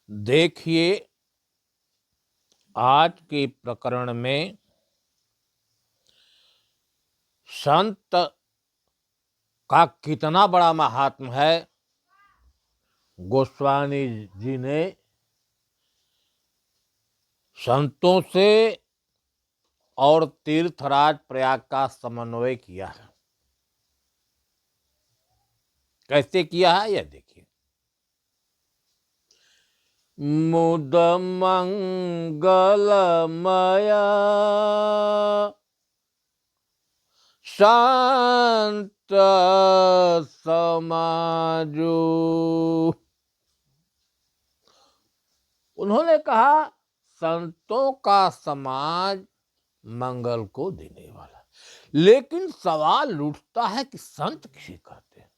देखिए, आज के प्रकरण में संत का कितना बड़ा महात्म है, गोस्वामी जी ने संतों से और तीर्थराज प्रयाग का समन्वय किया है। कैसे किया है यह देखिए। मुद मंगलमय शांत समाजो। उन्होंने कहा संतों का समाज मंगल को देने वाला। लेकिन सवाल उठता है कि संत किसे कहते हैं।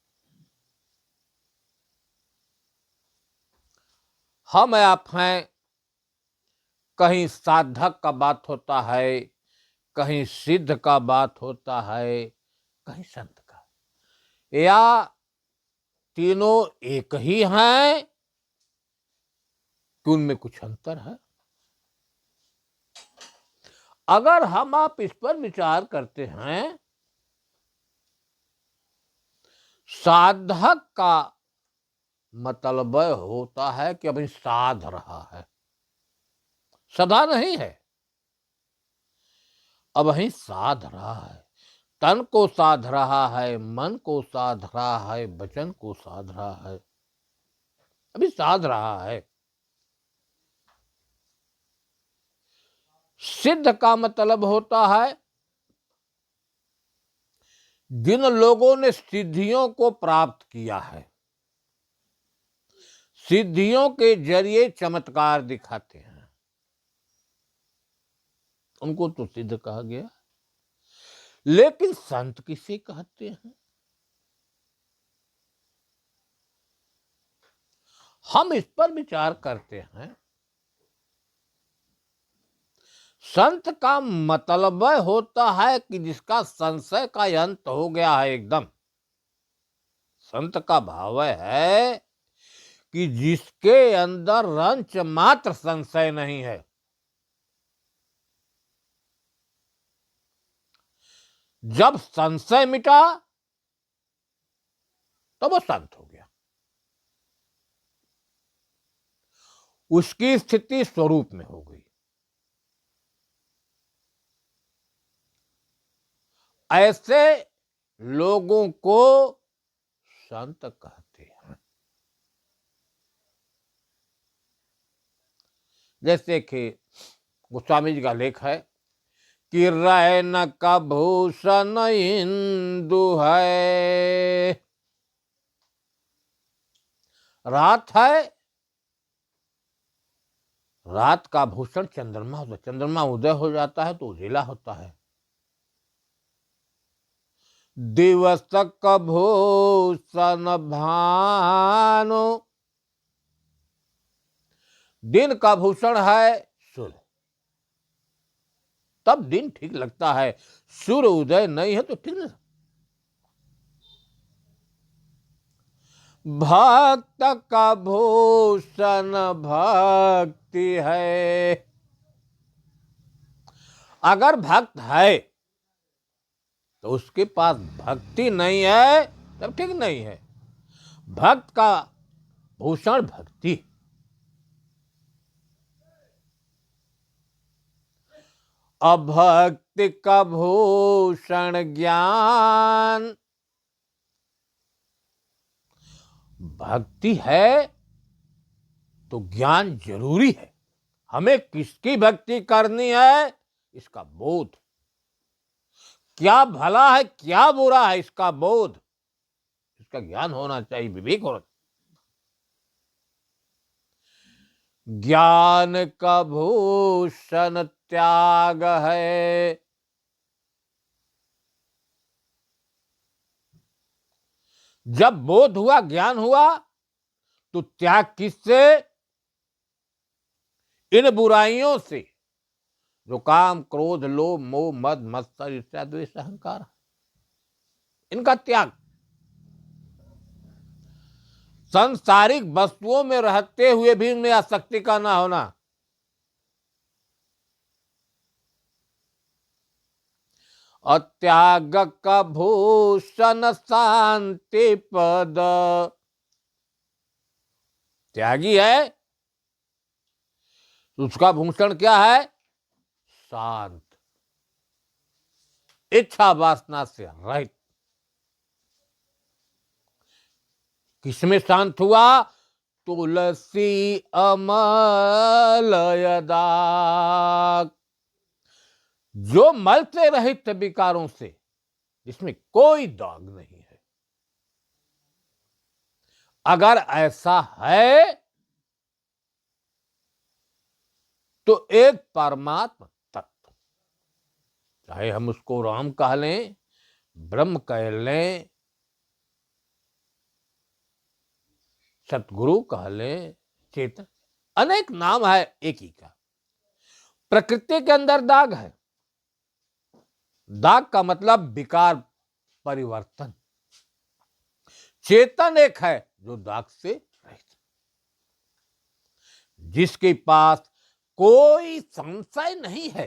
हम आप हैं, कहीं साधक का बात होता है, कहीं सिद्ध का बात होता है, कहीं संत का, या तीनों एक ही हैं कि उनमें कुछ अंतर है। अगर हम आप इस पर विचार करते हैं, साधक का मतलब होता है कि अभी साध रहा है, सदा नहीं है, अब वही साध रहा है। तन को साध रहा है, मन को साध रहा है, वचन को साध रहा है, अभी साध रहा है। सिद्ध का मतलब होता है जिन लोगों ने सिद्धियों को प्राप्त किया है, सिद्धियों के जरिए चमत्कार दिखाते हैं, उनको तो सिद्ध कहा गया। लेकिन संत किसे कहते हैं? हम इस पर विचार करते हैं। संत का मतलब होता है कि जिसका संशय का अंत हो गया है एकदम। संत का भाव है कि जिसके अंदर रंच मात्र संशय नहीं है। जब संशय मिटा तो वो संत हो गया। उसकी स्थिति स्वरूप में हो गई। ऐसे लोगों को संत कहते हैं। जैसे कि गोस्वामी जी का लेख है कि रैन का भूषण इंदु है। रात है, रात का भूषण चंद्रमा होता है। चंद्रमा उदय हो जाता है तो उजिला होता है। दिवस का भूषण भानु, दिन का भूषण है सूर्य, तब दिन ठीक लगता है। सूर्य उदय नहीं है तो ठीक नहीं। भक्त का भूषण भक्ति है। अगर भक्त है तो उसके पास भक्ति नहीं है तब ठीक नहीं है। भक्त का भूषण भक्ति। अभक्ति का भूषण ज्ञान। भक्ति है तो ज्ञान जरूरी है। हमें किसकी भक्ति करनी है इसका बोध, क्या भला है क्या बुरा है इसका बोध, इसका ज्ञान होना चाहिए, विवेक होना चाहिए। ज्ञान का भूषण त्याग है। जब बोध हुआ, ज्ञान हुआ, तो त्याग किससे? इन बुराइयों से जो काम, क्रोध, लोभ, मोह, मद, मत्सर, ईर्ष्या, द्वेष, अहंकार, इनका त्याग। सांसारिक वस्तुओं में रहते हुए भी उनमें आसक्ति का ना होना, अत्याग का भूषण शांति पद। त्यागी है, उसका भूषण क्या है? शांत, इच्छा वासना से रहित। किसमें शांत हुआ? तुलसी अमलयदा, जो मल से रहित विकारों से, जिसमें कोई दाग नहीं है। अगर ऐसा है तो एक परमात्मा तत्व, चाहे हम उसको राम कह लें, ब्रह्म कह लें, सतगुरु कह लें, चेतन, अनेक नाम है एक ही का। प्रकृति के अंदर दाग है। दाग का मतलब विकार, परिवर्तन। चेतन एक है जो दाग से रहित, जिसके पास कोई संशय नहीं है।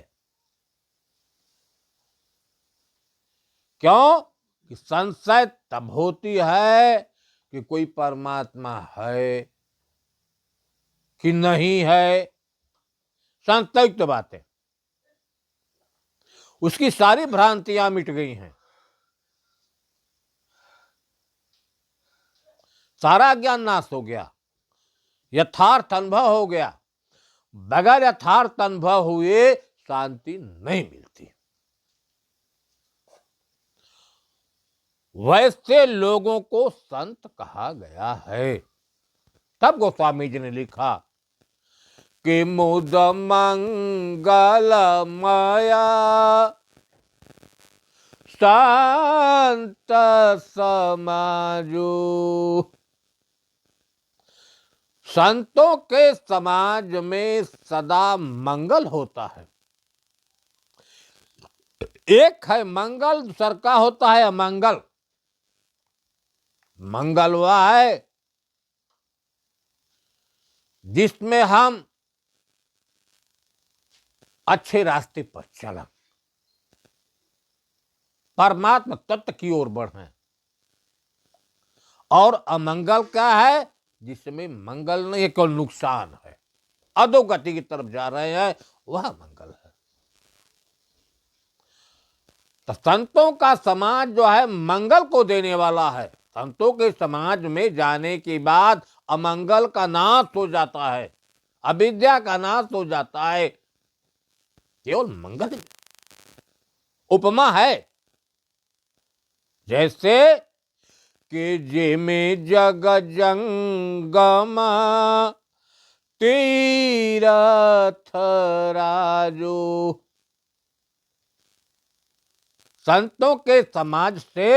क्यों? कि संशय तब होती है कि कोई परमात्मा है कि नहीं है। संयुक्त बात है, उसकी सारी भ्रांतियां मिट गई हैं, सारा ज्ञान नाश हो गया, यथार्थ अनुभव हो गया। बगैर यथार्थ अनुभव हुए शांति नहीं मिलती। वैसे लोगों को संत कहा गया है। तब गोस्वामी जी ने लिखा कि मुद मंगलमया शांत समाजो। संतों के समाज में सदा मंगल होता है। एक है मंगल, दूसरा का होता है अमंगल। मंगल वह है जिसमें हम अच्छे रास्ते पर चलें, परमात्मा तत्व की ओर बढ़ें। और अमंगल क्या है? जिसमें मंगल नहीं, केवल नुकसान है, अधोगति की तरफ जा रहे हैं, वह मंगल है। तो संतों का समाज जो है मंगल को देने वाला है। संतों के समाज में जाने के बाद अमंगल का नाश हो जाता है, अविद्या का नाश हो जाता है, केवल मंगल। उपमा है जैसे कि जे में जग जंगम तीरथ राजो। संतों के समाज से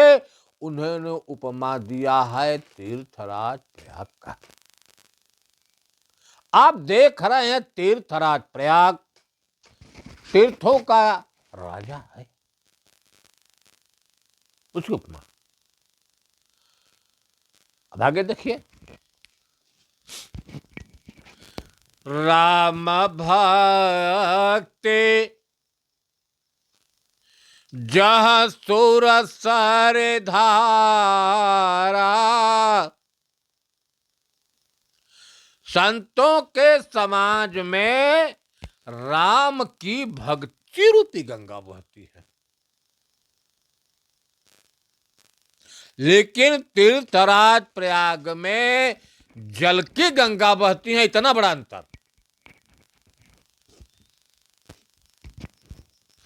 उन्होंने उपमा दिया है तीर्थराज प्रयाग का। आप देख रहे हैं तीर्थराज प्रयाग तीर्थों का राजा है, उसकी उपमा। अब आगे देखिए, राम भक्ति जहाँ सुर सर धारा। संतों के समाज में राम की भक्ति रूपी गंगा बहती है, लेकिन तीर्थराज प्रयाग में जल की गंगा बहती है। इतना बड़ा अंतर।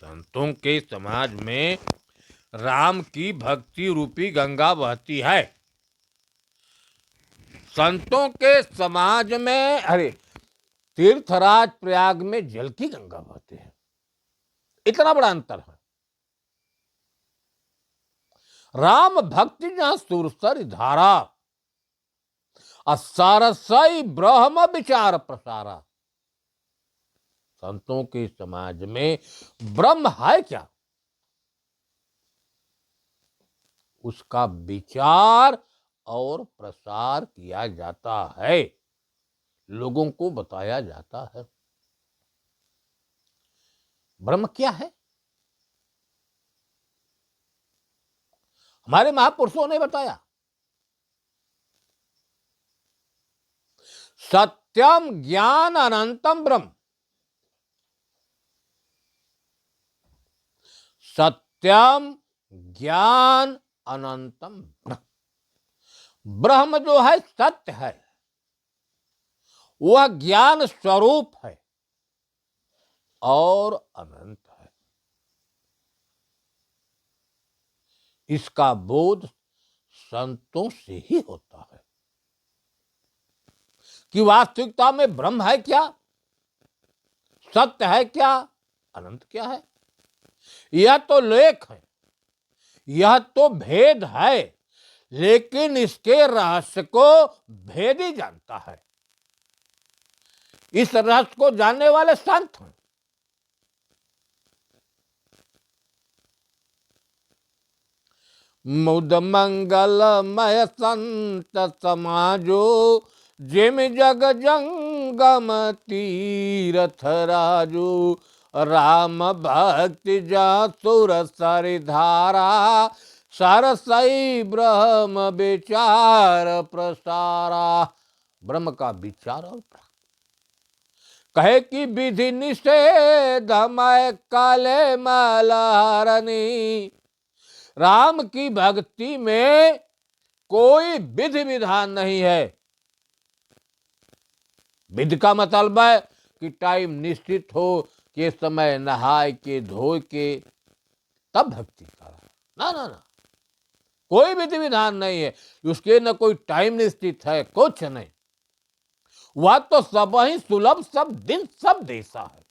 संतों के समाज में राम की भक्ति रूपी गंगा बहती है, संतों के समाज में तीर्थराज प्रयाग में जल की गंगा बहती है। इतना बड़ा अंतर है। राम भक्ति जहां सुरसर धारा, असारसई ब्रह्म विचार प्रसारा। संतों के समाज में ब्रह्म है क्या? उसका विचार और प्रसार किया जाता है, लोगों को बताया जाता है। ब्रह्म क्या है? हमारे महापुरुषों ने बताया, सत्यम ज्ञान अनंतम ब्रह्म। सत्यम ज्ञान अनंतम ब्रह्म। ब्रह्म जो है सत्य है, वह ज्ञान स्वरूप है और अनंत है। इसका बोध संतों से ही होता है कि वास्तविकता में ब्रह्म है क्या, सत्य है क्या, अनंत क्या है। यह तो लेख है, यह तो भेद है, लेकिन इसके रहस्य को भेद ही जानता है। इस रहस्य को जानने वाले संत हैं। मुद मंगलमय संत समाजो, जिम जग जंगम तीरथ राजो। राम भक्ति जासुर सरिधारा, सरसई ब्रह्म विचार प्रसारा। ब्रह्म का विचार और कहे कि विधि निषेध मय काले मलहरनी। राम की भक्ति में कोई विधि विधान नहीं है। विधि का मतलब है कि टाइम निश्चित हो, के समय नहाय के धो के तब भक्ति करा। ना ना ना, कोई विधि विधान नहीं है, उसके न कोई टाइम निश्चित है, कुछ नहीं। वह तो सब ही सुलभ, सब दिन सब देसा है।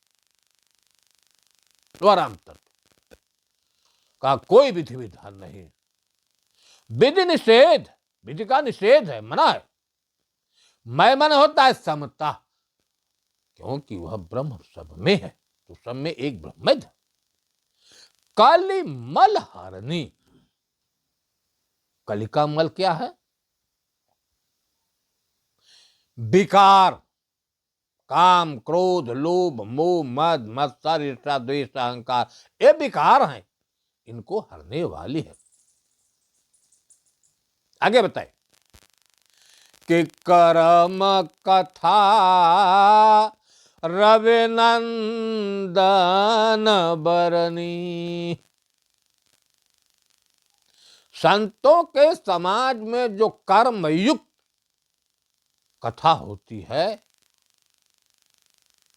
राम तत्व का कोई विधि विधान नहीं। विधि निषेध, विधि का निषेध है, मना है। मैं मन होता है समता, क्योंकि वह ब्रह्म सब में है, तो सब में एक ब्रह्म है। काली मल हरनी। कली का मल क्या है? विकार, काम, क्रोध, लोभ, मोह, मद, मत्सर, ईर्ष्या, द्वेष, अहंकार, ये विकार हैं, इनको हरने वाली है। आगे बताए कि कर्म कथा रविनंदन बरनी। संतों के समाज में जो कर्म युक्त कथा होती है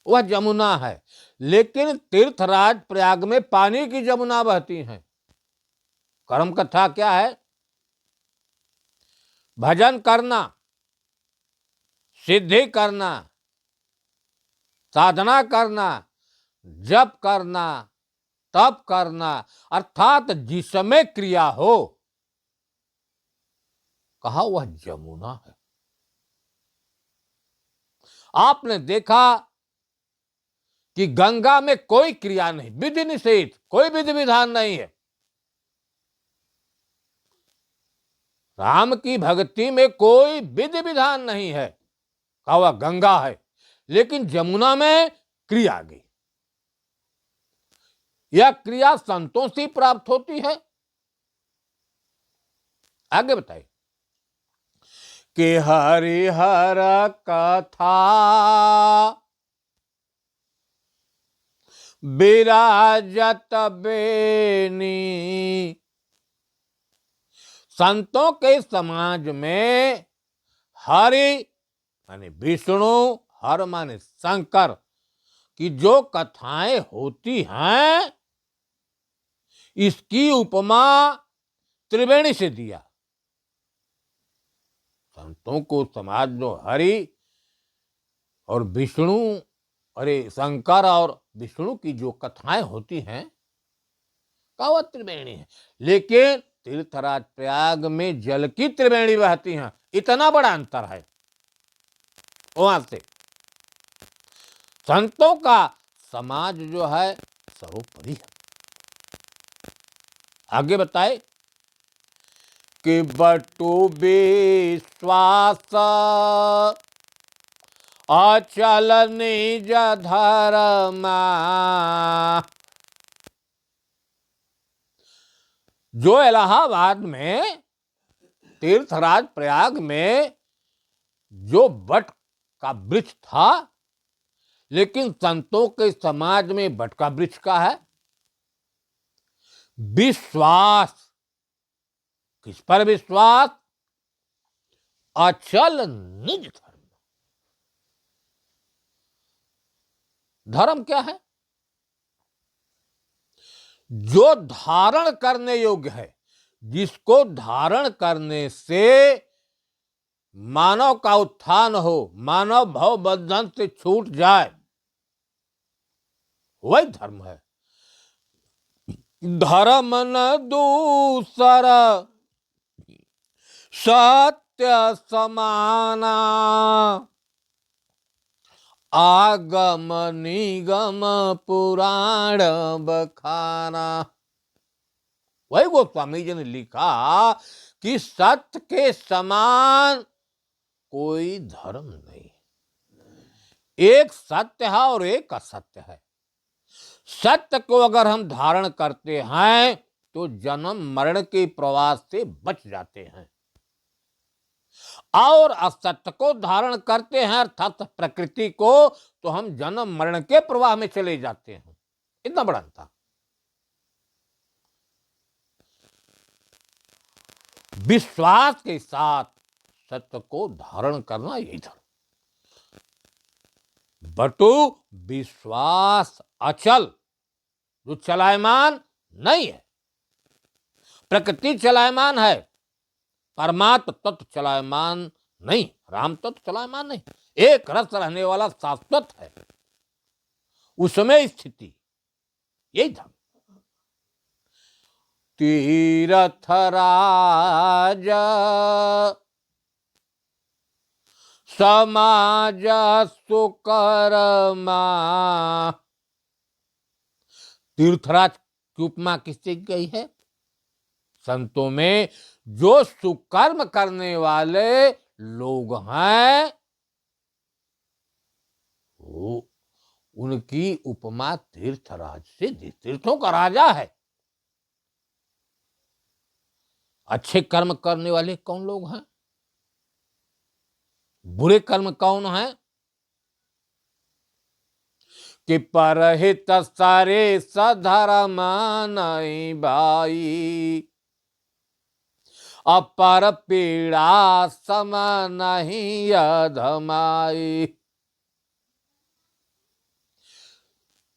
वह जमुना है, लेकिन तीर्थराज प्रयाग में पानी की जमुना बहती है। कर्म कथा क्या है? भजन करना, सिद्धि करना, साधना करना, जप करना, तप करना, अर्थात जिसमें क्रिया हो, कहा वह जमुना है। आपने देखा कि गंगा में कोई क्रिया नहीं, विधि निषेध, कोई विधि विधान नहीं है। राम की भक्ति में कोई विधि विधान नहीं है, कहा वह गंगा है, लेकिन जमुना में क्रिया गई। यह क्रिया संतों से प्राप्त होती है। आगे बताइए कि हरिहर कथा विराजत बेनी। संतों के समाज में हरि माने विष्णु, हर माने शंकर की जो कथाएं होती हैं, इसकी उपमा त्रिवेणी से दिया। संतों को समाज में हरि और विष्णु, अरे शंकर और विष्णु की जो कथाएं होती हैं, वह त्रिवेणी है। लेकिन तीर्थराज प्रयाग में जल की त्रिवेणी बहती हैं, इतना बड़ा अंतर है। वहां से संतों का समाज जो है सर्वोपरि है। आगे बताए कि बटु विश्वास अचल निज धर्मा। जो इलाहाबाद में तीर्थराज प्रयाग में जो बट का वृक्ष था, लेकिन संतों के समाज में बट का वृक्ष का है विश्वास। किस पर विश्वास? अचल निज धर्म। धर्म क्या है? जो धारण करने योग्य है, जिसको धारण करने से मानव का उत्थान हो, मानव भव बंधन से छूट जाए, वही धर्म है। धर्म न दूसर सत्य समाना, आगम निगम पुराण बखाना। वही गोस्वामी जी ने लिखा कि सत्य के समान कोई धर्म नहीं। एक सत्य है और एक असत्य है। सत्य को अगर हम धारण करते हैं तो जन्म मरण के प्रवास से बच जाते हैं, और असत्य को धारण करते हैं अर्थात प्रकृति को, तो हम जन्म मरण के प्रवाह में चले जाते हैं। इतना बड़ा अंतर। विश्वास के साथ सत्य को धारण करना यही धर्म। बटु विश्वास अचल, जो चलायमान नहीं है। प्रकृति चलायमान है, परमात्म तत्व चलायमान नहीं, राम तत्व चलायमान नहीं। एक रस रहने वाला शाश्वत है, उसमें स्थिति, यही धर्म। तीरथ राज समाज सुकर्मा। तीर्थराज की उपमा किससे गई है? संतों में जो सुकर्म करने वाले लोग हैं, वो उनकी उपमा तीर्थराज से दी। तीर्थों का राजा है। अच्छे कर्म करने वाले कौन लोग हैं? बुरे कर्म कौन हैं? कि परहित सारे सधर्म नहीं भाई, अपर पीड़ा सम नहीं अधमाई।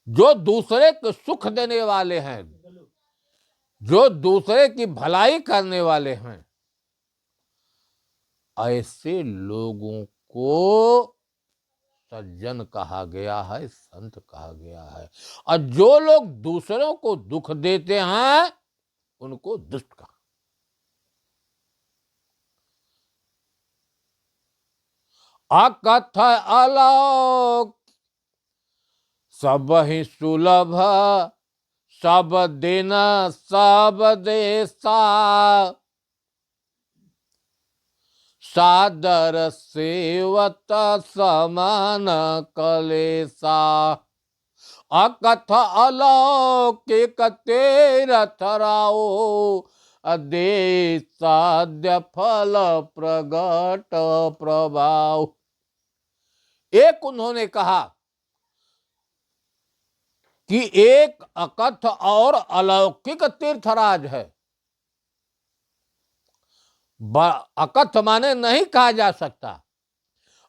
जो दूसरे को सुख देने वाले हैं, जो दूसरे की भलाई करने वाले हैं, ऐसे लोगों को सज्जन कहा गया है, संत कहा गया है। और जो लोग दूसरों को दुख देते हैं, उनको दुष्ट कहा। अकथ आलोक सब ही सुलभ, सब दिन सब देशा, सादर सेवत समान कलेसा। अकथ अलौकिक तीरथ राओ, अदेशाद्य फल प्रगट प्रभाव। एक उन्होंने कहा कि एक अकथ और अलौकिक तीर्थराज है। अकथ माने नहीं कहा जा सकता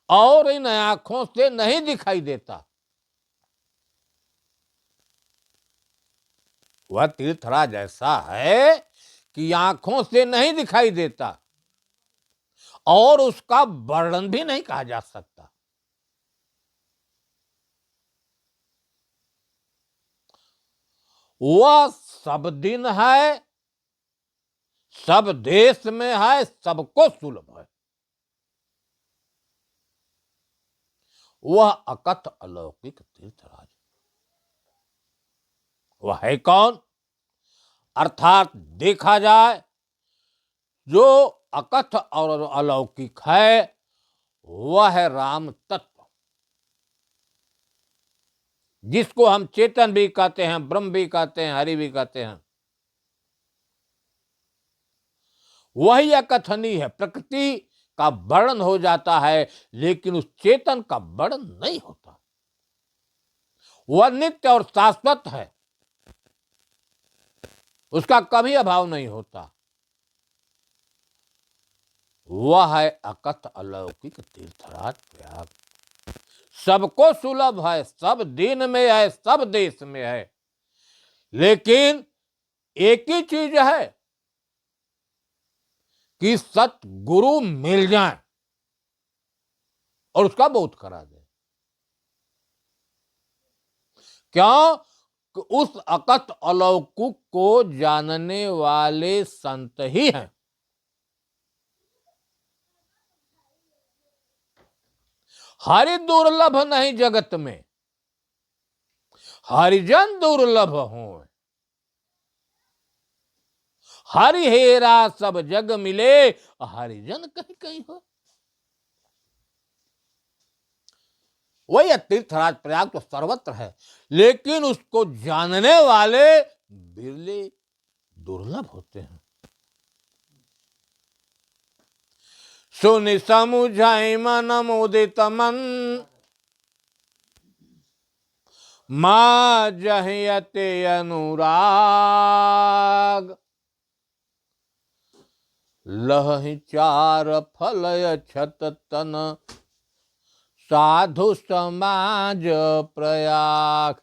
और इन आंखों से नहीं दिखाई देता। वह तीर्थराज ऐसा है कि आंखों से नहीं दिखाई देता और उसका वर्णन भी नहीं कहा जा सकता। वह सब दिन है, सब देश में है, सबको सुलभ है। वह अकथ अलौकिक तीर्थराज। वह है कौन? अर्थात देखा जाए जो अकथ और अलौकिक है वह है राम तत्व, जिसको हम चेतन भी कहते हैं, ब्रह्म भी कहते हैं, हरि भी कहते हैं। वही अकथनीय है। प्रकृति का वर्णन हो जाता है लेकिन उस चेतन का वर्णन नहीं होता। वह नित्य और शाश्वत है, उसका कभी अभाव नहीं होता। वह है अकथ अलौकिक तीर्थराज प्रयाग। सबको सुलभ है, सब दिन में है, सब देश में है, लेकिन एक ही चीज है कि सतगुरु मिल जाए और उसका बोध करा दे। क्यों? कि उस अकथ अलौकिक को जानने वाले संत ही हैं। हरि दुर्लभ नहीं जगत में, हरिजन दुर्लभ हो। हरि हेरा सब जग मिले, हरिजन कहीं कहीं हो। वही तीर्थराज प्रयाग तो सर्वत्र है, लेकिन उसको जानने वाले बिरले दुर्लभ होते हैं। सुनि समुझाई मन मुदित मन, मां जहियते अनुराग। लहि चार फलय छत तन, साधु समाज प्रयाग।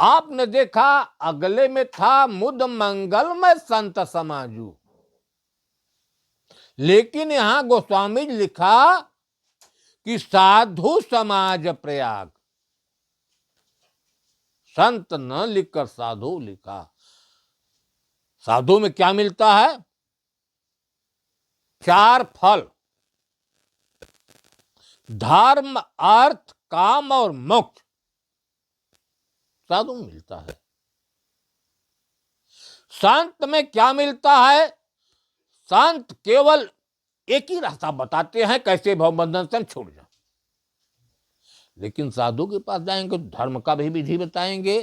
आपने देखा अगले में था मुद मंगल में संत समाजू, लेकिन यहां गोस्वामी जी लिखा कि साधु समाज प्रयाग। संत न लिखकर साधु लिखा। साधु में क्या मिलता है? चार फल, धर्म, अर्थ, काम और मोक्ष साधु में मिलता है। संत में क्या मिलता है? संत केवल एक ही रास्ता बताते हैं, कैसे भवबंधन से हम छूट जाए। लेकिन साधु के पास जाएंगे तो धर्म का भी विधि बताएंगे,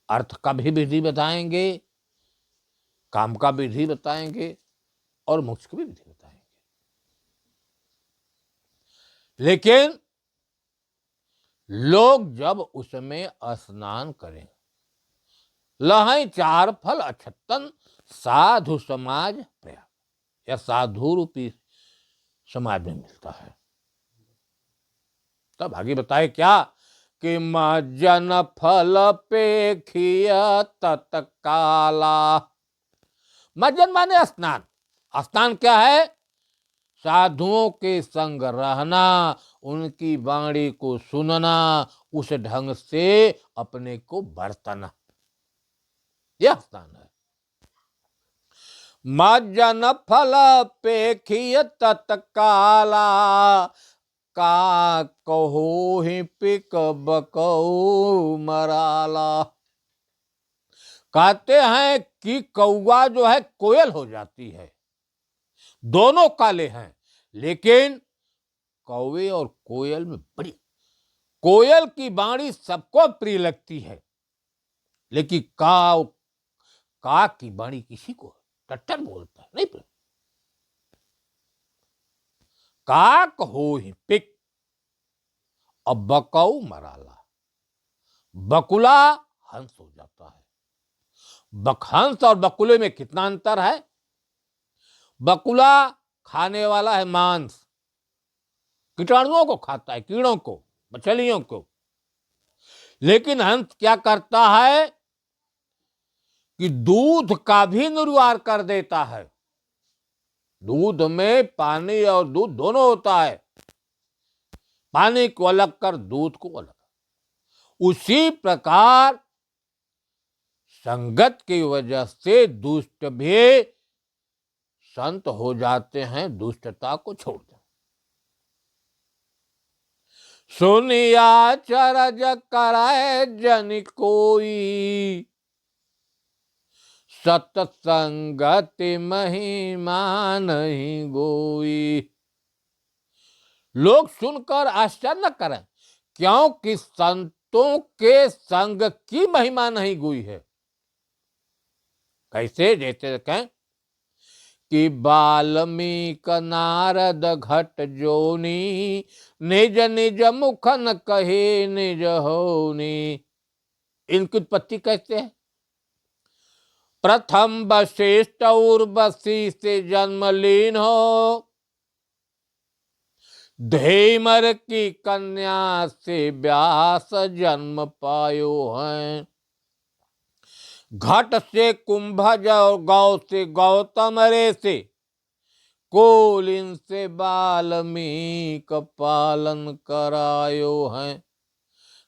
अर्थ का भी विधि बताएंगे, काम का विधि बताएंगे और मोक्ष की भी विधि बताएंगे। लेकिन लोग जब उसमें स्नान करें, लहै चार फल अछतन साधु समाज प्रयाग, या साधु रूपी समाज में मिलता है। तब आगे बताए क्या कि मज्जन फल पेखिय तत्काला। मज्जन माने स्नान। स्नान क्या है? साधुओं के संग रहना, उनकी वाणी को सुनना, उस ढंग से अपने को बरतना, यह स्नान है। मज्जन फल पेखिय तत्काला, का कहो ही पिक बकऊ मराला। कहते हैं कि कौवा जो है कोयल हो जाती है, दोनों काले हैं, लेकिन कौवे और कोयल में बड़ी, कोयल की वाणी सबको प्रिय लगती है, लेकिन का की वाणी किसी को टट्टर बोलता है, नहीं प्रिय। काक हो ही पिक और बकऊ मराला, बकुला हंस हो जाता है। हंस और बकुले में कितना अंतर है? बकुला खाने वाला है मांस, कीटाणुओं को खाता है, कीड़ों को, मछलियों को। लेकिन हंस क्या करता है कि दूध का भी निर्वाह कर देता है। दूध में पानी और दूध दोनों होता है, पानी को अलग कर दूध को अलग। उसी प्रकार संगत की वजह से दुष्ट भी संत हो जाते हैं, दुष्टता को छोड़ दें। सुनिया चरज कराए जन कोई, सतसंगति महिमा नहीं गोई। लोग सुनकर आश्चर्य न करें, क्योंकि संतों के संग की महिमा नहीं गोई है। कैसे? जैसे कहें कि वाल्मीकि नारद घट जोनी, निज निज मुखन कहे निज होनी। इनकी उत्पत्ति कैसे है? प्रथम वशिष्ठ उर्वशी से जन्म लीन हो, धैमर की कन्या से व्यास जन्म पायो है। घट से कुंभज और गौ से गौतम रे से, कोलिन से वाल्मीकि पालन करायो है।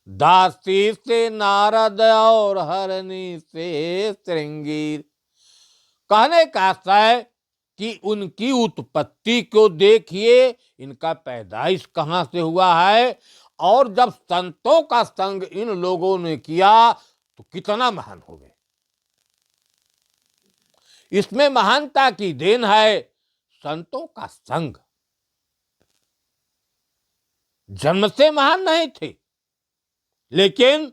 दासी से नारद और हरणी से श्रृंगी। कहने का है कि उनकी उत्पत्ति को देखिए, इनका पैदाइश कहां से हुआ है, और जब संतों का संग इन लोगों ने किया तो कितना महान हो गए। इसमें महानता की देन है संतों का संग। जन्म से महान नहीं थे, लेकिन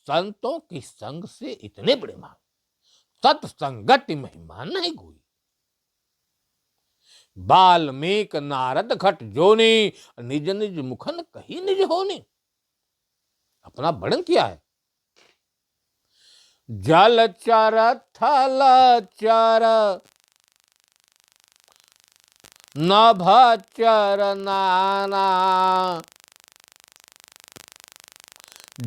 संतों की संग से इतने बड़े महान। सत्संगति महिमा नहीं गोई। वाल्मीकि नारद घट जोनी, निज निज मुखन कही निज होनी। अपना वर्णन किया है। जल चर थल चर, नभ चर नाना,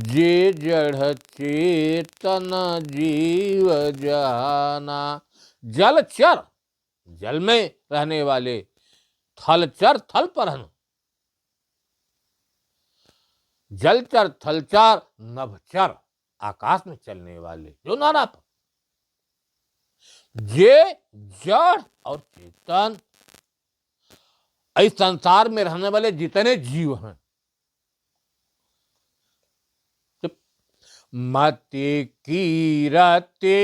जे जड़ चेतन जीव जाना। जलचर, जल में रहने वाले, थलचर, थल पर रहना, जलचर, थलचर, नभचर, आकाश में चलने वाले, जो नाना पर, जे जड़ और चेतन, इस संसार में रहने वाले जितने जीव हैं। मति कीरते,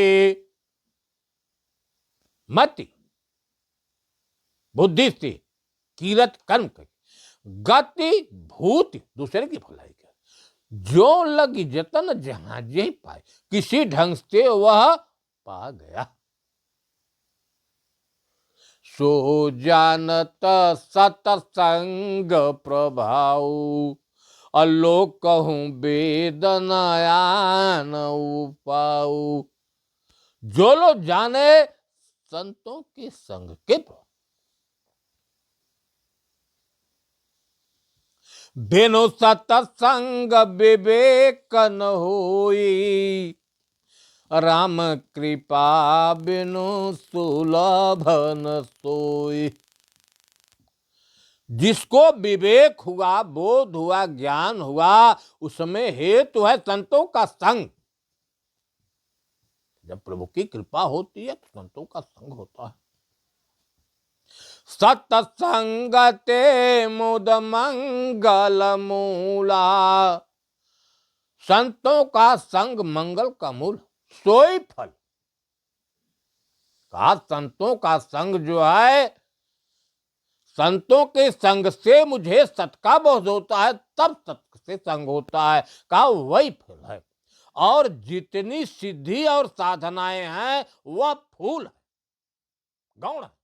मति बुद्धि से, कीरत कर्म कर, गति भूति दूसरे की भलाई कर, जो लगी जतन जहां जे पाए, किसी ढंग से वह पा गया। सो जानत सतसंग प्रभाव, अलोक कहूं वेदनायान पाऊ। जो लोग जाने संतों के संग के प्रभाव, बिनु सतसंग विवेक न होई, राम कृपा बिनु सुलभ न सोई। जिसको विवेक हुआ, बोध हुआ, ज्ञान हुआ, उसमें हेतु है संतों का संग। जब प्रभु की कृपा होती है तो संतों का संग होता है। सत्संगते मुद मंगल मूला, संतों का संग मंगल का मूल, सोई फल। कहा संतों का संग जो है, संतों के संग से मुझे सत का बोध होता है, तब सत से संग होता है। कहा वही फल है, और जितनी सिद्धि और साधनाएं हैं वह फूल है, गौण है।